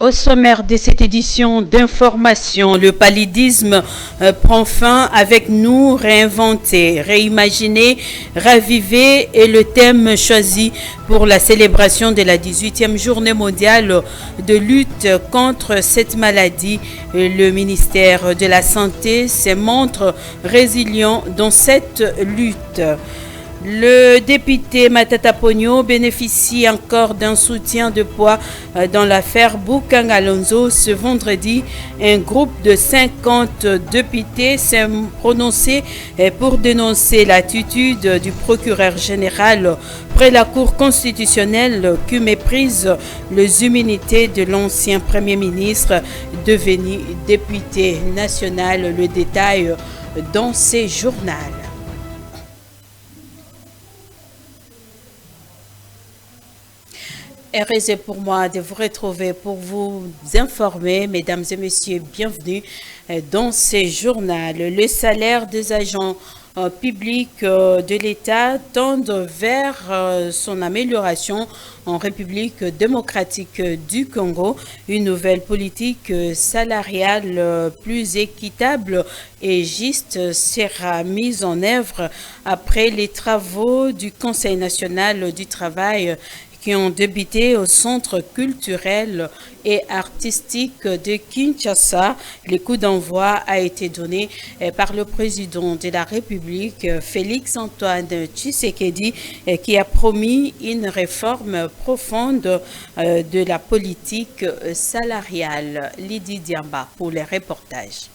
Au sommaire de cette édition d'information, le paludisme prend fin avec nous, réinventer, réimaginer, raviver est le thème choisi pour la célébration de la 18e journée mondiale de lutte contre cette maladie. Le ministère de la Santé se montre résilient dans cette lutte. Le député Matata Pogno bénéficie encore d'un soutien de poids dans l'affaire Bukang Alonso. Ce vendredi, un groupe de 50 députés s'est prononcé pour dénoncer l'attitude du procureur général près la Cour constitutionnelle qui méprise les immunités de l'ancien Premier ministre devenu député national. Le détail dans ces journaux. RSE pour moi de vous retrouver pour vous informer, mesdames et messieurs, bienvenue dans ces journaux. Le salaire des agents publics de l'État tendent vers son amélioration en République démocratique du Congo. Une nouvelle politique salariale plus équitable et juste sera mise en œuvre après les travaux du Conseil national du travail qui ont débuté au Centre culturel et artistique de Kinshasa. Le coup d'envoi a été donné par le président de la République, Félix-Antoine Tshisekedi, qui a promis une réforme profonde de la politique salariale. Lydie Diamba pour les reportages.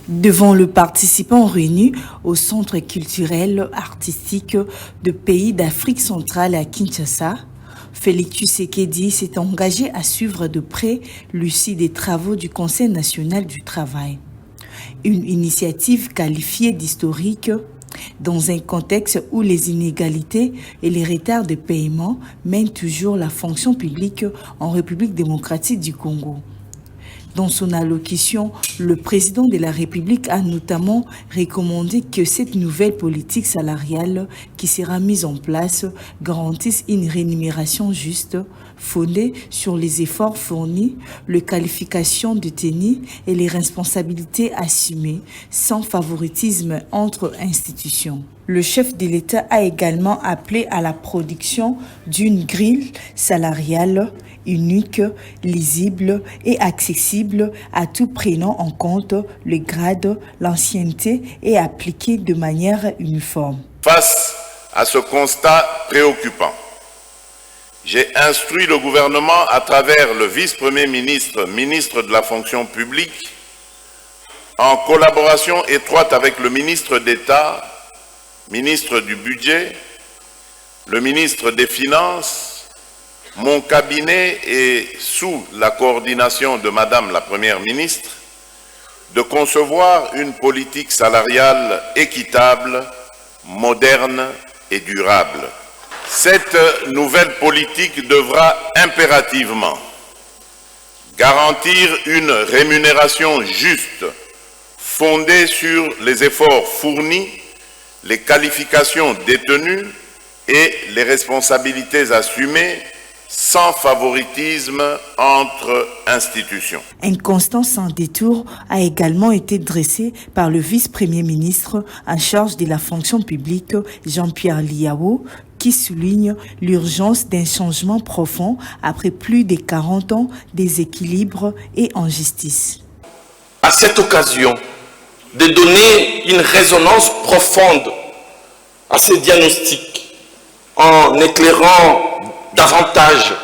Devant le participant réuni au Centre culturel artistique de pays d'Afrique centrale à Kinshasa, Félix Tshisekedi s'est engagé à suivre de près l'issue des travaux du Conseil national du travail. Une initiative qualifiée d'historique dans un contexte où les inégalités et les retards de paiement mènent toujours la fonction publique en République démocratique du Congo. Dans son allocution, le président de la République a notamment recommandé que cette nouvelle politique salariale qui sera mise en place garantisse une rémunération juste, fondée sur les efforts fournis, les qualifications détenues et les responsabilités assumées, sans favoritisme entre institutions. Le chef de l'État a également appelé à la production d'une grille salariale unique, lisible et accessible à tout prenant en compte le grade, l'ancienneté et appliquée de manière uniforme. Face à ce constat préoccupant, j'ai instruit le gouvernement à travers le vice-premier ministre, ministre de la fonction publique, en collaboration étroite avec le ministre d'État, ministre du Budget, le ministre des Finances, mon cabinet et sous la coordination de Madame la Première ministre, de concevoir une politique salariale équitable, moderne et durable. Cette nouvelle politique devra impérativement garantir une rémunération juste, fondée sur les efforts fournis, les qualifications détenues et les responsabilités assumées, sans favoritisme entre institutions. Un constat sans détour a également été dressé par le vice-premier ministre en charge de la fonction publique, Jean-Pierre Liao, qui souligne l'urgence d'un changement profond après plus de 40 ans déséquilibre et injustice. À cette occasion, de donner une résonance profonde à ces diagnostics en éclairant davantage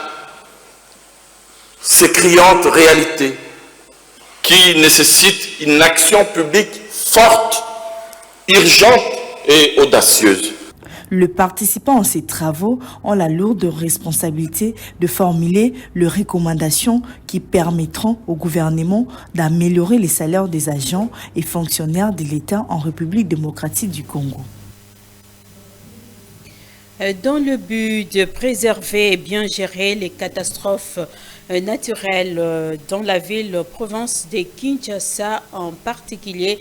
ces criantes réalités qui nécessitent une action publique forte, urgente et audacieuse. Les participants à ces travaux ont la lourde responsabilité de formuler les recommandations qui permettront au gouvernement d'améliorer les salaires des agents et fonctionnaires de l'État en République démocratique du Congo. Dans le but de préserver et bien gérer les catastrophes naturelles dans la ville-province de Kinshasa en particulier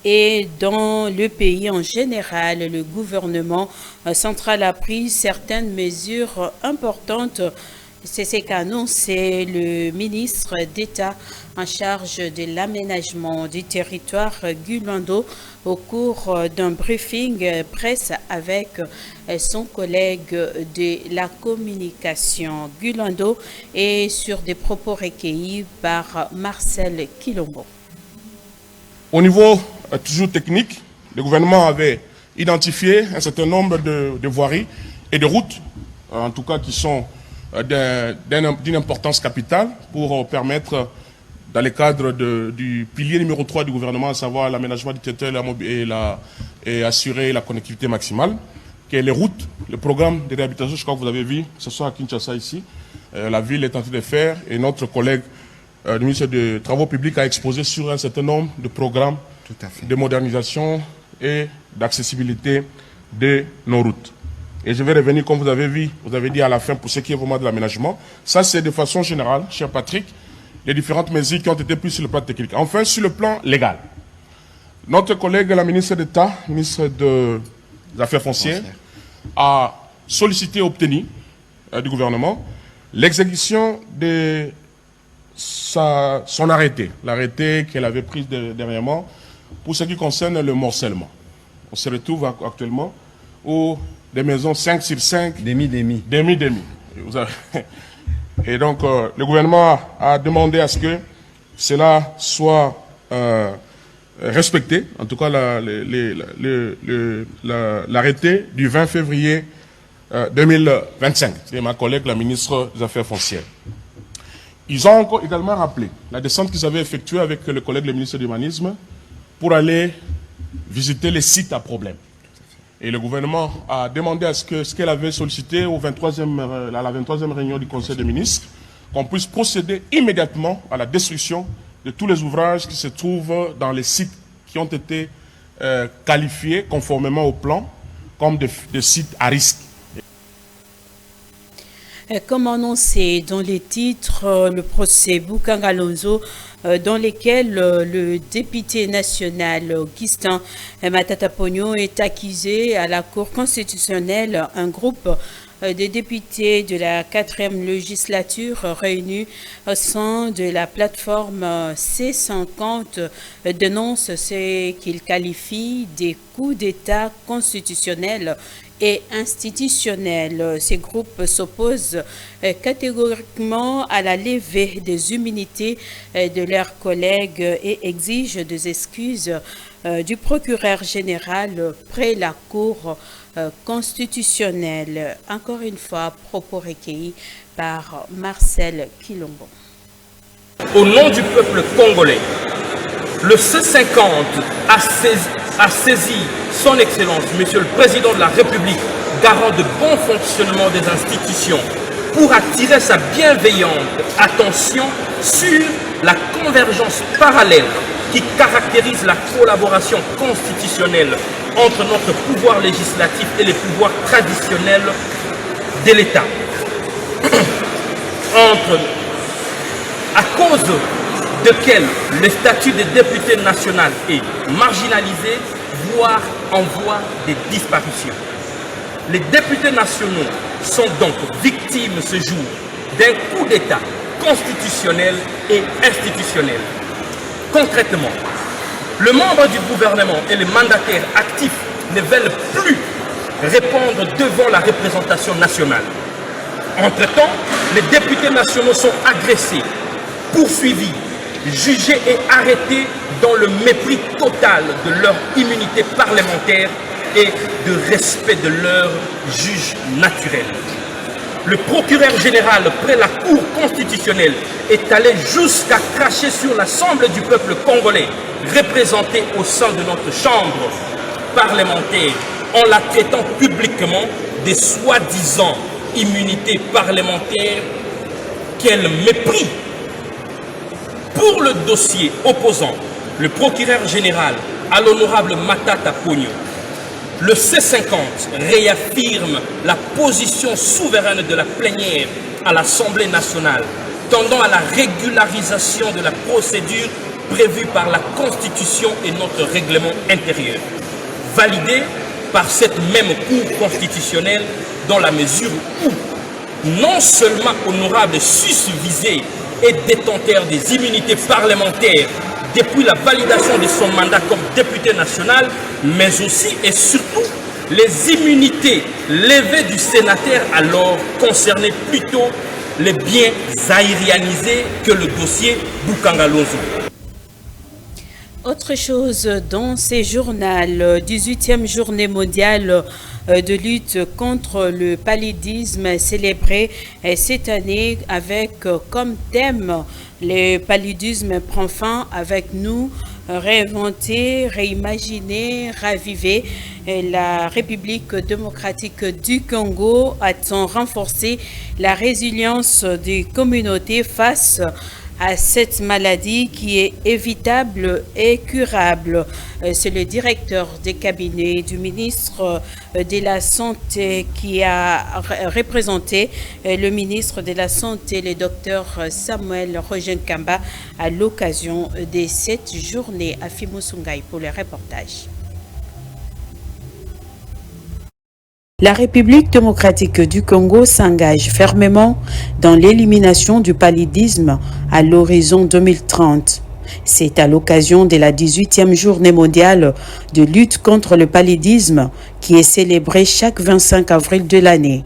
et dans le pays en général, le gouvernement central a pris certaines mesures importantes C'est ce qu'a annoncé le ministre d'État en charge de l'aménagement du territoire, Guy Luando, au cours d'un briefing presse avec son collègue de la communication, Guy Luando, et sur des propos recueillis par Marcel Kilombo. Au niveau toujours technique, le gouvernement avait identifié un certain nombre de voiries et de routes, en tout cas qui sont d'une importance capitale pour permettre, dans le cadre du pilier numéro 3 du gouvernement, à savoir l'aménagement du territoire et assurer la connectivité maximale, que les routes, le programme de réhabilitation, je crois que vous avez vu, ce soit à Kinshasa ici, la ville est en train de faire, et notre collègue du ministère des Travaux publics a exposé sur un certain nombre de programmes de modernisation et d'accessibilité de nos routes. Et je vais revenir, comme vous avez vu, vous avez dit à la fin, pour ce qui est vraiment de l'aménagement. Ça, c'est de façon générale, cher Patrick, les différentes mesures qui ont été prises sur le plan technique. Enfin, sur le plan légal, notre collègue, la ministre d'État, ministre des Affaires foncières, a sollicité et obtenu du gouvernement l'exécution de son arrêté, l'arrêté qu'elle avait pris dernièrement, pour ce qui concerne le morcellement. On se retrouve actuellement où des maisons 5 sur 5. Demi. Et donc, le gouvernement a demandé à ce que cela soit respecté, en tout cas l'arrêté du 20 février 2025. C'est ma collègue, la ministre des Affaires foncières. Ils ont également rappelé la descente qu'ils avaient effectuée avec le collègue, le ministre de l'Humanisme, pour aller visiter les sites à problème. Et le gouvernement a demandé à ce qu'elle avait sollicité à la 23e réunion du Conseil des ministres, qu'on puisse procéder immédiatement à la destruction de tous les ouvrages qui se trouvent dans les sites qui ont été qualifiés conformément au plan comme des sites à risque. Comme annoncé dans les titres, le procès Bukanga Lonzo, dans lequel le député national Augustin Matata Pogno est accusé à la Cour constitutionnelle. Un groupe de députés de la 4e législature réunis au sein de la plateforme C50 dénonce ce qu'il qualifie des coups d'État constitutionnels et institutionnels. Ces groupes s'opposent catégoriquement à la levée des immunités de leurs collègues et exigent des excuses du procureur général près la Cour constitutionnelle. Encore une fois, propos recueillis par Marcel Kilombo. Au nom du peuple congolais, le C50 a saisi son Excellence, Monsieur le Président de la République, garant de bon fonctionnement des institutions, pour attirer sa bienveillante attention sur la convergence parallèle qui caractérise la collaboration constitutionnelle entre notre pouvoir législatif et les pouvoirs traditionnels de l'État. À cause de le statut des députés nationaux est marginalisé, voire en voie de disparition. Les députés nationaux sont donc victimes ce jour d'un coup d'État constitutionnel et institutionnel. Concrètement, le membre du gouvernement et les mandataires actifs ne veulent plus répondre devant la représentation nationale. Entre-temps, les députés nationaux sont agressés, poursuivis, jugés et arrêtés dans le mépris total de leur immunité parlementaire et de respect de leur juge naturel. Le procureur général près la Cour constitutionnelle est allé jusqu'à cracher sur l'ensemble du peuple congolais représenté au sein de notre chambre parlementaire en la traitant publiquement des soi-disant immunités parlementaires. Quel mépris! Pour le dossier opposant le procureur général à l'honorable Matata Pogno, le C50 réaffirme la position souveraine de la plénière à l'Assemblée nationale, tendant à la régularisation de la procédure prévue par la Constitution et notre règlement intérieur, validée par cette même Cour constitutionnelle dans la mesure où, non seulement honorable susvisé et détenteur des immunités parlementaires depuis la validation de son mandat comme député national, mais aussi et surtout les immunités levées du sénateur alors concernées plutôt les biens aérianisés que le dossier Boukangalonzo. Autre chose dans ces journaux, 18e journée mondiale de lutte contre le paludisme célébrée cette année avec comme thème le paludisme prend fin avec nous, réinventer, réimaginer, raviver. La République démocratique du Congo a-t-on renforcé la résilience des communautés face à cette maladie qui est évitable et curable. C'est le directeur des cabinets du ministre de la Santé qui a représenté le ministre de la Santé, le docteur Samuel Roger Kamba, à l'occasion de cette journée à Fimosungai pour le reportage. La République démocratique du Congo s'engage fermement dans l'élimination du paludisme à l'horizon 2030. C'est à l'occasion de la 18e journée mondiale de lutte contre le paludisme qui est célébrée chaque 25 avril de l'année.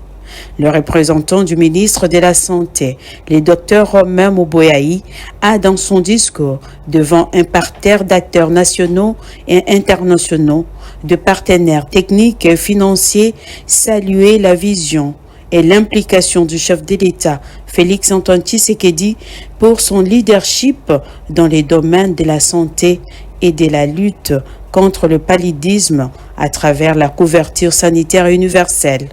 Le représentant du ministre de la Santé, le docteur Romain Moboyaï, a dans son discours devant un parterre d'acteurs nationaux et internationaux, de partenaires techniques et financiers, salué la vision et l'implication du chef de l'État, Félix Antoine Tshisekedi, pour son leadership dans les domaines de la santé et de la lutte contre le paludisme à travers la couverture sanitaire universelle.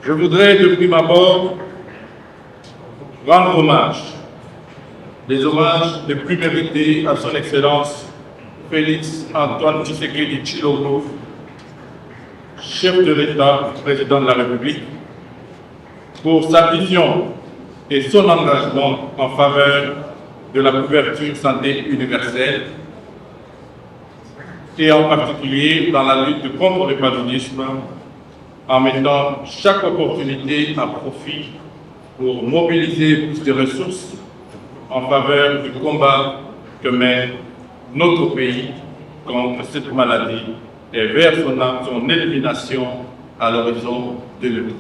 Je voudrais de prime abord rendre hommage, les hommages les plus mérités à son Excellence Félix Antoine Tshisekedi Tshilombo, chef de l'État, président de la République, pour sa vision et son engagement en faveur de la couverture santé universelle et en particulier dans la lutte contre le paludisme, en mettant chaque opportunité à profit pour mobiliser plus de ressources en faveur du combat que mène notre pays contre cette maladie et vers son élimination à l'horizon 2030.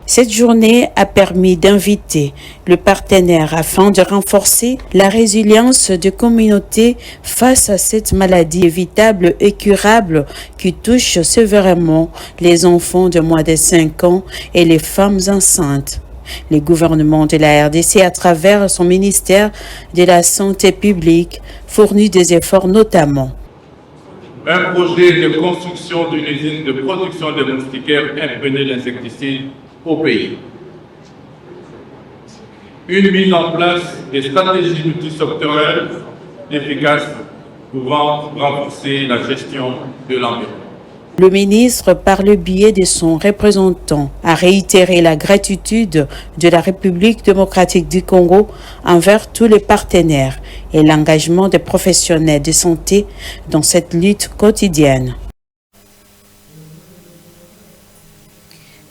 Cette journée a permis d'inviter le partenaire afin de renforcer la résilience des communautés face à cette maladie évitable et curable qui touche sévèrement les enfants de moins de 5 ans et les femmes enceintes. Le gouvernement de la RDC, à travers son ministère de la Santé publique, fournit des efforts notamment. Un projet de construction d'une usine de production de moustiquaires imprégnées d'insecticides au pays. Une mise en place des stratégies multisectorielles efficaces pouvant renforcer la gestion de l'environnement. Le ministre, par le biais de son représentant, a réitéré la gratitude de la République démocratique du Congo envers tous les partenaires et l'engagement des professionnels de santé dans cette lutte quotidienne.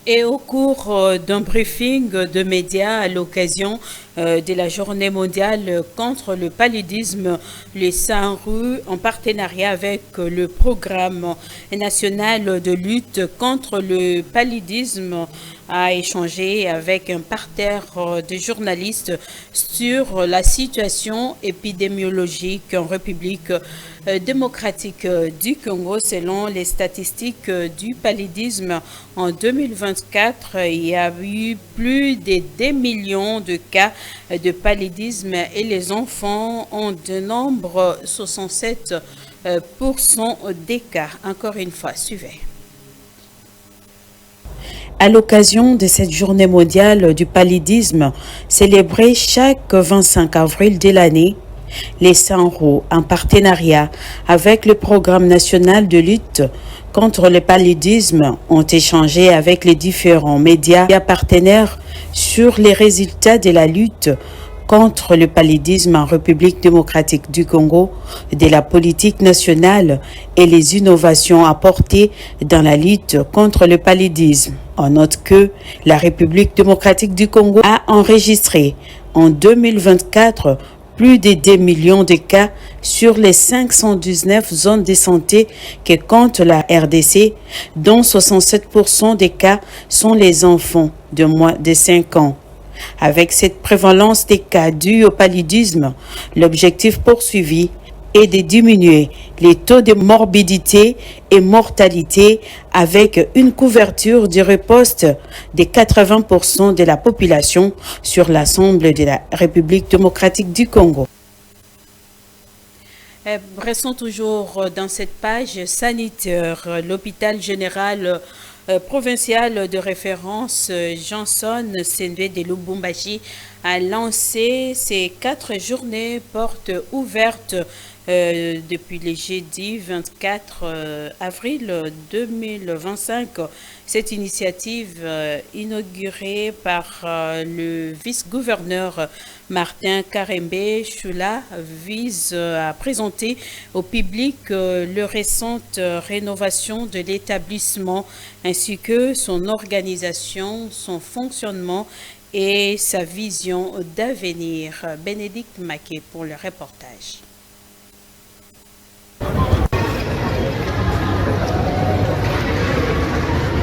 Et au cours d'un briefing de médias à l'occasion de la journée mondiale contre le paludisme, le SANRU, en partenariat avec le programme national de lutte contre le paludisme, a échangé avec un parterre de journalistes sur la situation épidémiologique en République démocratique du Congo. Selon les statistiques du paludisme, en 2024, il y a eu plus de 2 millions de cas de paludisme et les enfants ont de nombre 67% des cas. Encore une fois, suivez. À l'occasion de cette journée mondiale du paludisme, célébrée chaque 25 avril de l'année, les SANRU, en partenariat avec le programme national de lutte contre le paludisme, ont échangé avec les différents médias partenaires sur les résultats de la lutte contre le paludisme en République démocratique du Congo, de la politique nationale et les innovations apportées dans la lutte contre le paludisme. On note que la République démocratique du Congo a enregistré en 2024 plus de 2 millions de cas sur les 519 zones de santé que compte la RDC, dont 67% des cas sont les enfants de moins de 5 ans. Avec cette prévalence des cas dus au paludisme, l'objectif poursuivi est de diminuer les taux de morbidité et mortalité avec une couverture de riposte de 80% de la population sur l'ensemble de la République démocratique du Congo. Restons toujours dans cette page sanitaire. L'hôpital général provincial de référence Johnson Sendwe de Lubumbashi a lancé ses 4 journées portes ouvertes depuis le jeudi 24 avril 2025. Cette initiative inaugurée par le vice-gouverneur Martin Karembe Choula vise à présenter au public la récente rénovation de l'établissement ainsi que son organisation, son fonctionnement et sa vision d'avenir. Bénédicte Maquet pour le reportage.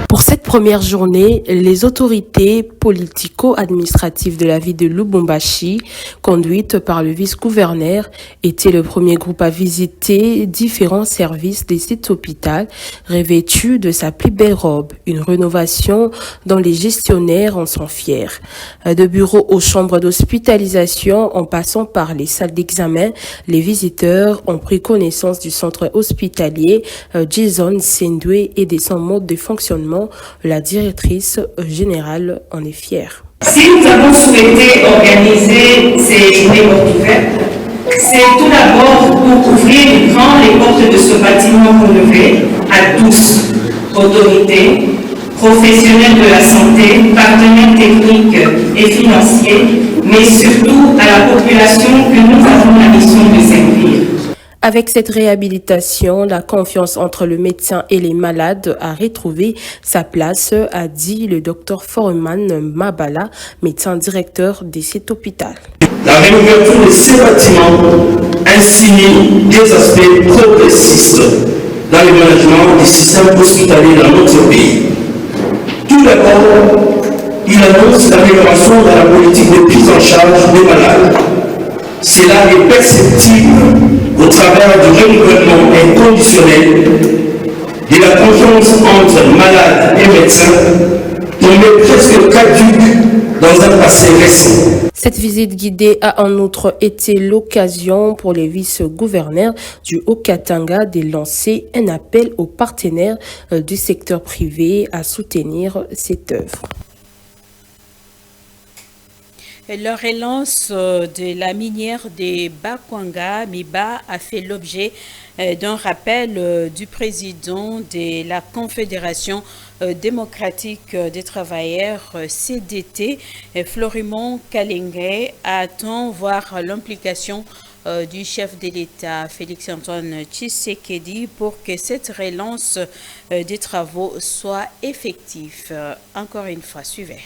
Pour cette première journée, les autorités politico-administratives de la ville de Lubumbashi, conduites par le vice-gouverneur, étaient le premier groupe à visiter différents services de cet hôpital, revêtu de sa plus belle robe, une rénovation dont les gestionnaires en sont fiers. De bureaux aux chambres d'hospitalisation, en passant par les salles d'examen, les visiteurs ont pris connaissance du centre hospitalier Johnson Sendwe et de son mode de fonctionnement. La directrice générale en est fière. Si nous avons souhaité organiser ces journées portes ouvertes, c'est tout d'abord pour ouvrir grand les portes de ce bâtiment rénové à tous, autorités, professionnels de la santé, partenaires techniques et financiers, mais surtout à la population que nous avons la mission de servir. Avec cette réhabilitation, la confiance entre le médecin et les malades a retrouvé sa place, a dit le docteur Foreman Mabala, médecin directeur de cet hôpital. La réouverture de ces bâtiments insinue des aspects progressistes dans le management du système hospitalier dans notre pays. Tout d'abord, il annonce l'amélioration de la politique de prise en charge des malades. Cela est perceptible au travers du renouvellement inconditionnel de la confiance entre malades et médecins, tombée presque caduque dans un passé récent. Cette visite guidée a en outre été l'occasion pour les vice-gouverneurs du Haut-Katanga de lancer un appel aux partenaires du secteur privé à soutenir cette œuvre. La relance de la minière de Bakwanga Miba a fait l'objet d'un rappel du président de la Confédération démocratique des travailleurs CDT, Florimond Kalenge, attend voir l'implication du chef de l'État, Félix-Antoine Tshisekedi, pour que cette relance des travaux soit effective. Encore une fois, suivez.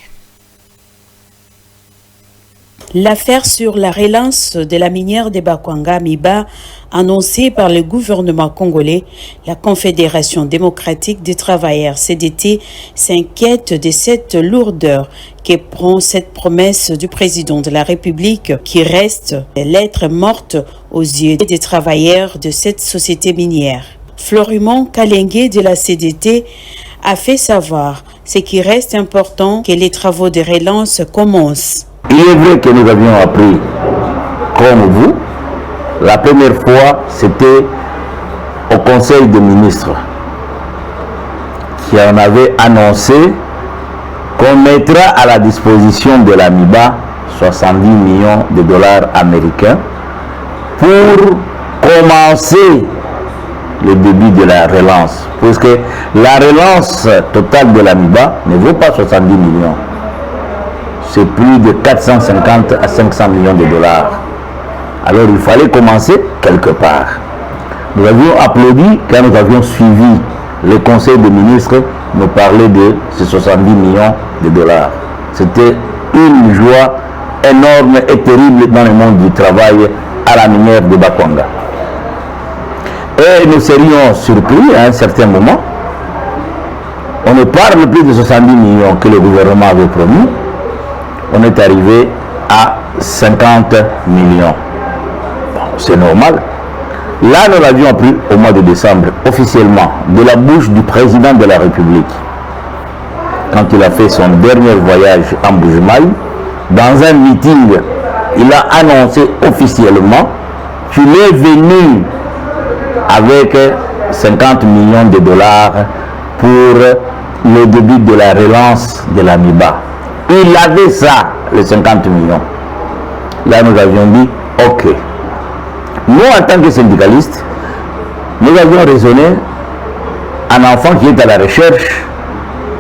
L'affaire sur la relance de la minière de Bakwanga Miba, annoncée par le gouvernement congolais, la Confédération démocratique des travailleurs CDT s'inquiète de cette lourdeur que prend cette promesse du président de la République qui reste lettre morte aux yeux des travailleurs de cette société minière. Florimond Kalenge de la CDT a fait savoir ce qui reste important que les travaux de relance commencent. Il est vrai que nous avions appris, comme vous, la première fois, c'était au Conseil des ministres, qui en avait annoncé qu'on mettra à la disposition de la MIBA 70 millions de dollars américains pour commencer le début de la relance. Puisque la relance totale de la MIBA ne vaut pas 70 millions. c'est plus de 450 à 500 millions de dollars. Alors il fallait commencer quelque part. Nous avions applaudi quand nous avions suivi le conseil des ministres nous parler de ces 70 millions de dollars. C'était une joie énorme et terrible dans le monde du travail à la minière de Bakwanga. Et nous serions surpris à un certain moment. On ne parle plus de 70 millions que le gouvernement avait promis. On est arrivé à 50 millions. Bon, c'est normal. Là, nous l'avions appris au mois de décembre, officiellement, de la bouche du président de la République. Quand il a fait son dernier voyage en Bujumaï, dans un meeting, il a annoncé officiellement qu'il est venu avec 50 millions de dollars pour le début de la relance de la MIBA. Il avait ça, les 50 millions. Là, nous avions dit, ok. Nous, en tant que syndicalistes, nous avions raisonné un enfant qui est à la recherche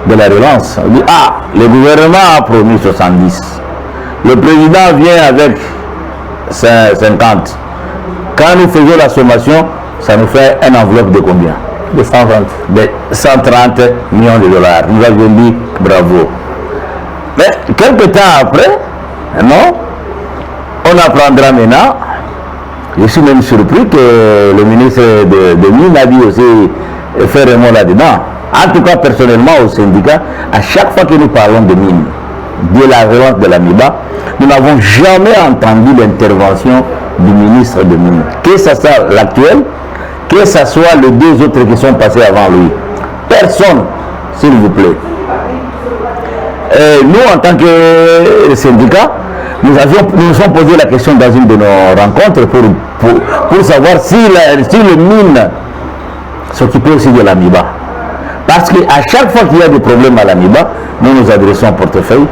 de la relance. On dit, ah, le gouvernement a promis 70. Le président vient avec 50. Quand nous faisons la sommation, ça nous fait une enveloppe de combien? De 120. De 130 millions de dollars. Nous avions dit bravo. Mais quelques temps après, non, on apprendra maintenant. Je suis même surpris que le ministre de Mines a dit aussi faire un mot là-dedans. En tout cas, personnellement, au syndicat, à chaque fois que nous parlons de mines, de la relance de la MIBA, nous n'avons jamais entendu l'intervention du ministre de Mines. Que ce soit l'actuel, que ce soit les deux autres qui sont passés avant lui. Personne, s'il vous plaît. Nous, en tant que syndicat, nous nous sommes posé la question dans une de nos rencontres pour savoir si le mine s'occupait aussi de la MIBA. Parce qu'à chaque fois qu'il y a des problèmes à la MIBA, nous nous adressons au portefeuille.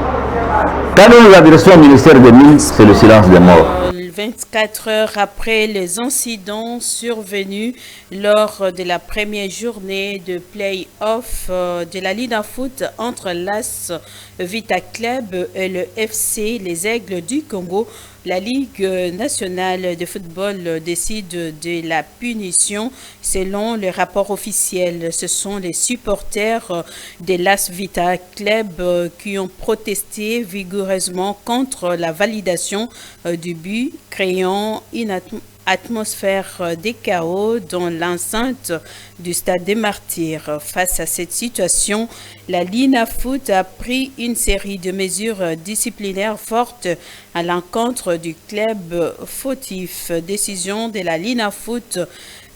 Quand nous nous adressons au ministère des Mines, c'est le silence des morts. 24 heures après les incidents survenus lors de la première journée de play-off de la Ligue de foot entre l'AS Vita Club et le FC Les Aigles du Congo, la Ligue nationale de football décide de la punition selon le rapport officiel. Ce sont les supporters de l'AS Vita Club qui ont protesté vigoureusement contre la validation du but, créant une atmosphère de chaos dans l'enceinte du Stade des Martyrs. Face à cette situation, la Linafoot a pris une série de mesures disciplinaires fortes à l'encontre du club fautif. Décision de la Linafoot.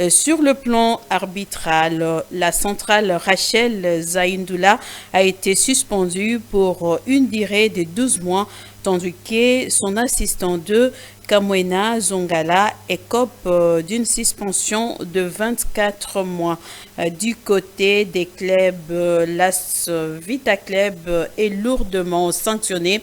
Sur le plan arbitral, la centrale Rachel Zaindoula a été suspendue pour une durée de 12 mois, tandis que son assistant 2, Kamwena Zongala, écope d'une suspension de 24 mois. Du côté des clubs, l'AS Vita Club est lourdement sanctionné.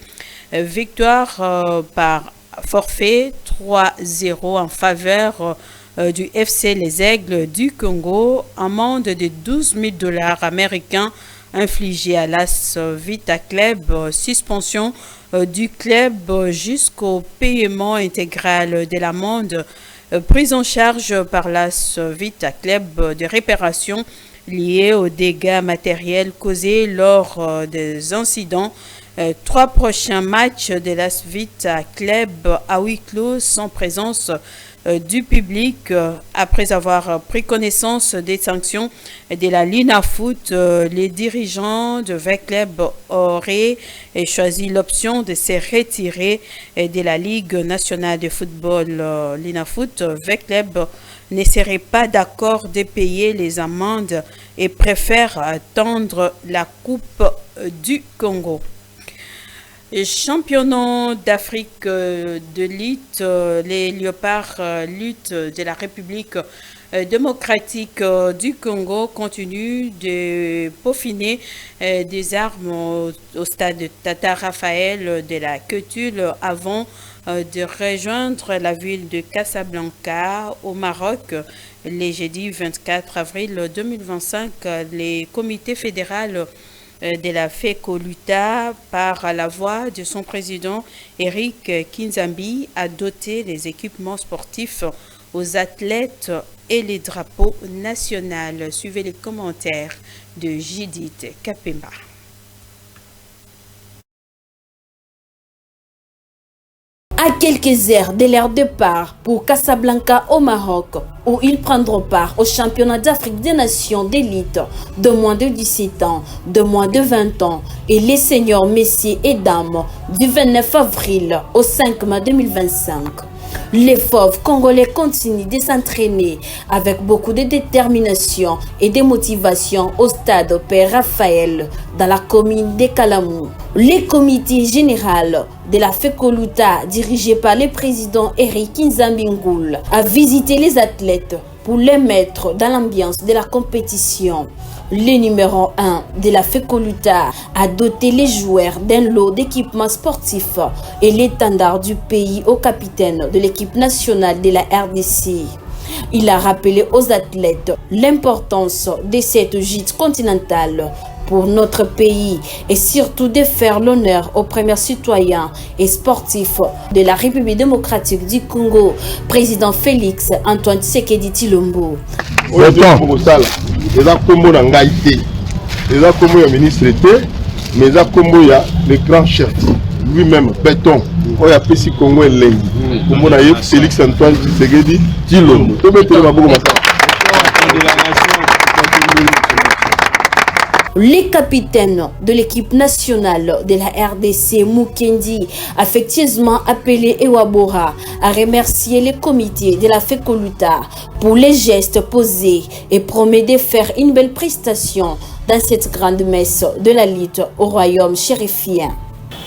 Victoire par forfait 3-0 en faveur du FC Les Aigles du Congo, amende de 12 000 $ américains infligée à l'AS Vita Club, suspension du club jusqu'au paiement intégral de l'amende, prise en charge par l'AS Vita Club de réparation liée aux dégâts matériels causés lors des incidents. 3 prochains matchs de l'AS Vita Club à huis clos sans présence du public. Après avoir pris connaissance des sanctions de la Linafoot, les dirigeants de V-Club auraient choisi l'option de se retirer de la Ligue nationale de football. Linafoot, V-Club ne serait pas d'accord de payer les amendes et préfère attendre la Coupe du Congo. Championnat d'Afrique de lutte, les léopards lutte de la République démocratique du Congo continuent de peaufiner des armes au stade Tata Raphaël de la Quetule avant de rejoindre la ville de Casablanca au Maroc. Les jeudi 24 avril 2025, les comités fédéraux de la FECOLUTA, par la voix de son président Eric Kinzambi, a doté les équipements sportifs aux athlètes et les drapeaux nationaux. Suivez les commentaires de Judith Kapemba. À quelques heures de leur départ pour Casablanca au Maroc, où ils prendront part au championnat d'Afrique des Nations d'élite de moins de 17 ans, de moins de 20 ans et les seniors messieurs et dames du 29 avril au 5 mai 2025. Les fauves congolais continuent de s'entraîner avec beaucoup de détermination et de motivation au stade Père Raphaël dans la commune de Kalamou. Le comité général de la FECOLUTA, dirigé par le président Eric Kinzambi Ngoul, a visité les athlètes pour les mettre dans l'ambiance de la compétition. Le numéro 1 de la FECOLUTA a doté les joueurs d'un lot d'équipements sportifs et l'étendard du pays au capitaine de l'équipe nationale de la RDC. Il a rappelé aux athlètes l'importance de cette gîte continentale pour notre pays et surtout de faire l'honneur aux premiers citoyens et sportifs de la République démocratique du Congo, président Félix Antoine Tshisekedi Tshilombo. Ministre mais le grand chef lui-même, Béton, on a appelé Congo et Félix Antoine Tshisekedi Tshilombo. Le capitaine de l'équipe nationale de la RDC, Mukendi, affectueusement appelé Ewabora, a remercié le comité de la FECOLUTA pour les gestes posés et promet de faire une belle prestation dans cette grande messe de la lutte au royaume chérifien.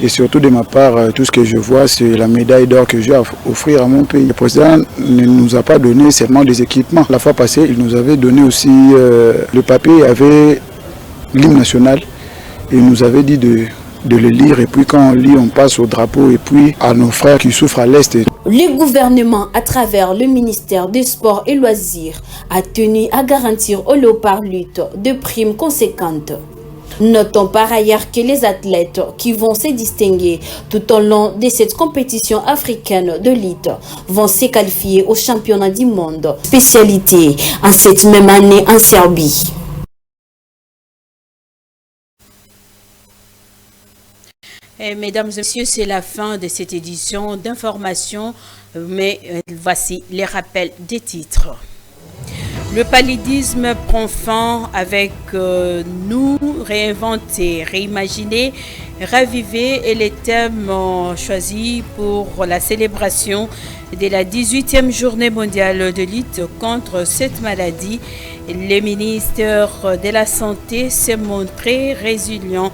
Et surtout de ma part, tout ce que je vois, c'est la médaille d'or que je vais offrir à mon pays. Le président ne nous a pas donné seulement des équipements. La fois passée, il nous avait donné aussi le papier avec l'hymne national. Il nous avait dit de le lire et puis quand on lit, on passe au drapeau et puis à nos frères qui souffrent à l'Est. Le gouvernement, à travers le ministère des Sports et Loisirs, a tenu à garantir aux léopards lutte de primes conséquentes. Notons par ailleurs que les athlètes qui vont se distinguer tout au long de cette compétition africaine de lutte vont se qualifier au championnat du monde, spécialité en cette même année en Serbie. Mesdames et messieurs, c'est la fin de cette édition d'information, mais voici les rappels des titres. Le paludisme prend fin avec nous, réinventer, réimaginer, raviver et les thèmes choisis pour la célébration de la 18e journée mondiale de lutte contre cette maladie. Le ministère de la Santé s'est montré résilient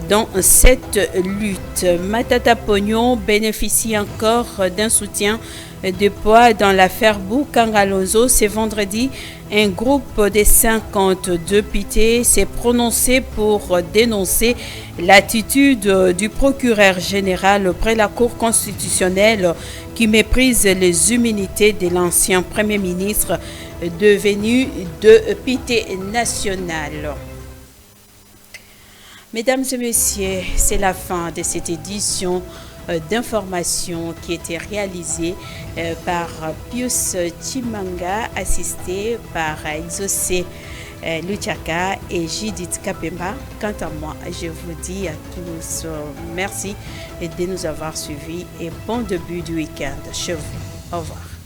dans cette lutte. Matata Pognon bénéficie encore d'un soutien de poids dans l'affaire Boukangalonzo. Ce vendredi, un groupe de 50 députés s'est prononcé pour dénoncer l'attitude du procureur général auprès de la Cour constitutionnelle qui méprise les immunités de l'ancien Premier ministre devenu député national. Mesdames et messieurs, c'est la fin de cette édition d'information qui était réalisée par Pius Chimanga, assisté par Exaucé Luchaka et Judith Kapemba. Quant à moi, je vous dis à tous merci de nous avoir suivis et bon début du week-end chez vous. Au revoir.